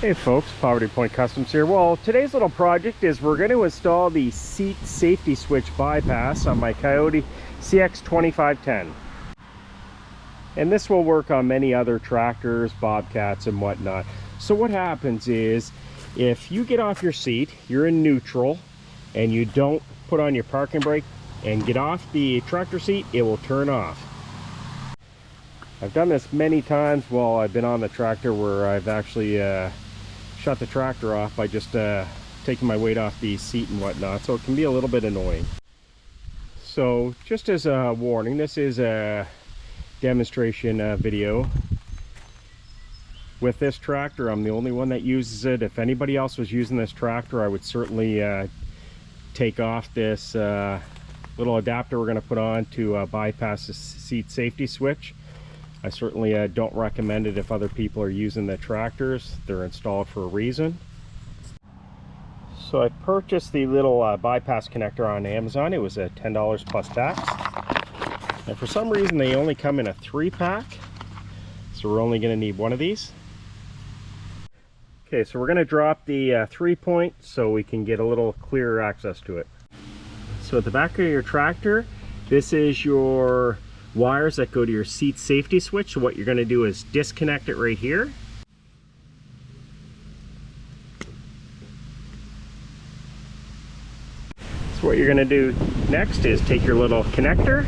Hey folks, Poverty Point Customs here. Well, today's little project is we're going to install the seat safety switch bypass on my Kioti CX2510. And this will work on many other tractors, bobcats, and whatnot. So what happens is, if you get off your seat, you're in neutral, and you don't put on your parking brake and get off the tractor seat, it will turn off. I've done this many times while I've been on the tractor, where I've actually shut the tractor off by just taking my weight off the seat and whatnot, so it can be a little bit annoying. So just as a warning, this is a demonstration video. With this tractor, I'm the only one that uses it. If anybody else was using this tractor, I would certainly take off this little adapter we're going to put on to bypass the seat safety switch. I certainly don't recommend it if other people are using the tractors. They're installed for a reason. So I purchased the little bypass connector on Amazon. It was $10 plus tax. And for some reason they only come in a 3-pack. So we're only going to need one of these. Okay, so we're going to drop the 3-point so we can get a little clearer access to it. So at the back of your tractor, this is your wires that go to your seat safety switch. So what you're going to do is disconnect it right here. So what you're going to do next is take your little connector.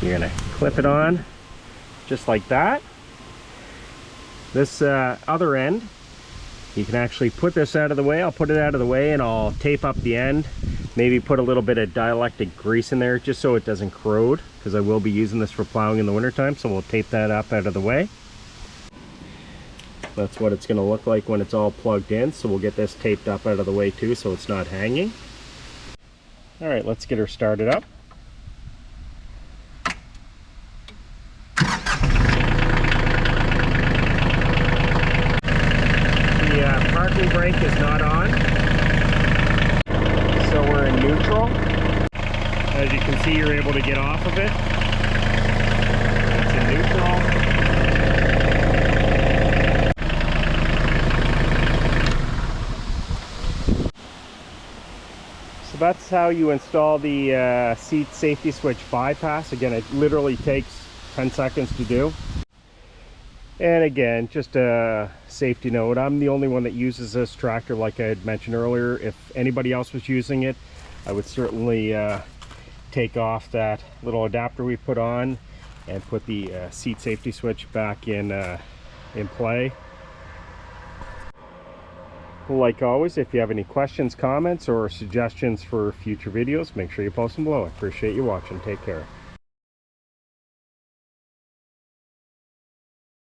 You're going to clip it on just like that. This other end, you can actually put this out of the way. I'll put it out of the way and I'll tape up the end. Maybe put a little bit of dielectric grease in there just so it doesn't corrode, because I will be using this for plowing in the wintertime, so we'll tape that up out of the way. That's what it's going to look like when it's all plugged in, so we'll get this taped up out of the way too so it's not hanging. Alright, let's get her started up. The parking brake is not on. So we're in neutral. As you can see, you're able to get off of it. It's in neutral. So that's how you install the seat safety switch bypass. Again, it literally takes 10 seconds to do. And again, just a safety note, I'm the only one that uses this tractor, like I had mentioned earlier. If anybody else was using it, I would certainly take off that little adapter we put on and put the seat safety switch back in play. Like always, if you have any questions, comments, or suggestions for future videos, make sure you post them below. I appreciate you watching. Take care.